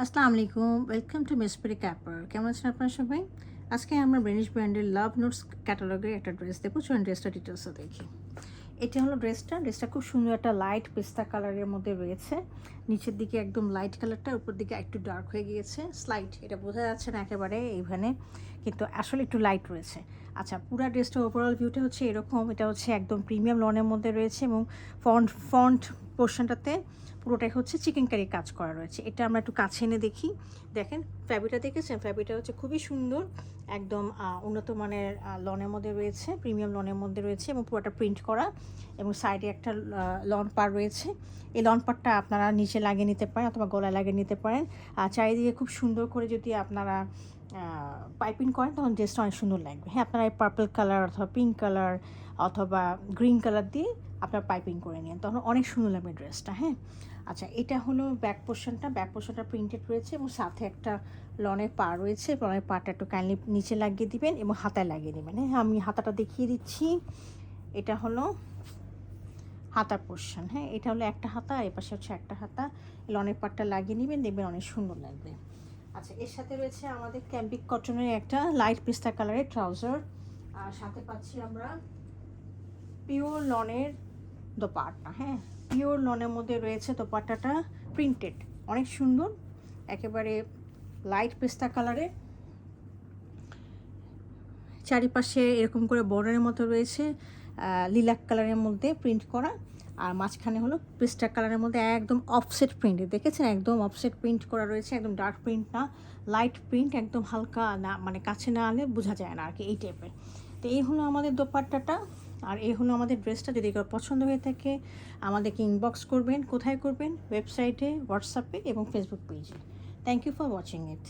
আসসালামু আলাইকুম, welcome to মিসপ্রি caper. কেমন আছেন আপনারা সবাই? আজকে আমরা ব্রেনিশ ব্র্যান্ডের লাভ নোটস ক্যাটালগের একটা ড্রেস দেখবো। চলুন ড্রেসটা ডিটেলসে দেখি। এটা হলো ড্রেসটা খুব সুন্দর একটা লাইট পেস্তা কালারের মধ্যে রয়েছে। নিচের দিকে একদম লাইট কালারটা, উপর দিকে একটু ডার্ক হয়ে গিয়েছে। স্লাইট, এটা বোঝা যাচ্ছে না একেবারে এইখানে, কিন্তু আসলে একটু লাইট রয়েছে। আচ্ছা, পুরো ড্রেসটা ওভারঅল ভিউটা হচ্ছে এরকম। এটা হচ্ছে একদম প্রিমিয়াম লনের মধ্যে রয়েছে এবং ফন্ট পোর্শনটাতে পুরোটাই হচ্ছে চিকেন কারি কাজ করা রয়েছে। এটা আমরা একটু কাছে এনে দেখি। দেখেন ফ্যাব্রিকটা দেখেছেন? ফ্যাব্রিকটা হচ্ছে খুবই সুন্দর, একদম উন্নত মানের লনের মধ্যে রয়েছে, প্রিমিয়াম লনের মধ্যে রয়েছে এবং পুরোটা প্রিন্ট করা এবং সাইডে একটা লন পার রয়েছে। এই লন পারটা আপনারা নিচে লাগিয়ে নিতে পারেন অথবা গলায় লাগিয়ে নিতে পারেন। আর চারিদিকে খুব সুন্দর করে যদি আপনারা পাইপিং করেন তখন ড্রেসটা অনেক সুন্দর লাগবে। হ্যাঁ, আপনারা এই পার্পল কালার অথবা পিঙ্ক কালার অথবা গ্রিন কালার দিয়ে আপনার পাইপিং করে নিন, তখন অনেক সুন্দর লাগবে ড্রেসটা। হ্যাঁ, আচ্ছা, এটা হলো ব্যাক পোর্শনটা প্রিন্টেড রয়েছে এবং সাথে একটা লনের পা রয়েছে। লনের পাটা একটু কাইন্ডলি নিচে লাগিয়ে দিবেন এবং হাতায় লাগিয়ে দেবেন। হ্যাঁ, আমি হাতাটা দেখিয়ে দিচ্ছি। এটা হলো হাতার পোর্শন। হ্যাঁ, এটা হলো একটা হাতা, এর পাশে হচ্ছে একটা হাতা। লনের পাটটা লাগিয়ে নেবেন, দেখবেন অনেক সুন্দর লাগবে। আচ্ছা, এর সাথে রয়েছে আমাদের ক্যাম্পিক কটনের একটা লাইট পিস্তা কালারের ট্রাউজার, আর সাথে পাচ্ছি আমরা পিওর লনের দোপাট্টা। হ্যাঁ, পিওর লনের মধ্যে রয়েছে দোপাট্টাটা, প্রিন্টেড, অনেক সুন্দর, একেবারে লাইট পেস্তা কালারের। চারিপাশে এরকম করে বর্ডারের মতো রয়েছে লিলাক কালারের মধ্যে প্রিন্ট করা, আর মাঝখানে হলো পেস্টা কালারের মধ্যে একদম অফসেট প্রিন্ট। দেখেছেন? একদম অফসেট প্রিন্ট করা রয়েছে, একদম ডার্ক প্রিন্ট না, লাইট প্রিন্ট, একদম হালকা না, মানে কাছে না আনলে বোঝা যায় না আর কি, এই টাইপের। তো এই হলো আমাদের দোপাট্টাটা, আর এই হলো আমাদের ড্রেসটা। যদি এগুলো পছন্দ হয়ে থাকে আমাদেরকে ইনবক্স করবেন। কোথায় করবেন? ওয়েবসাইটে, হোয়াটসঅ্যাপে এবং ফেসবুক পেজে। Thank you for watching it.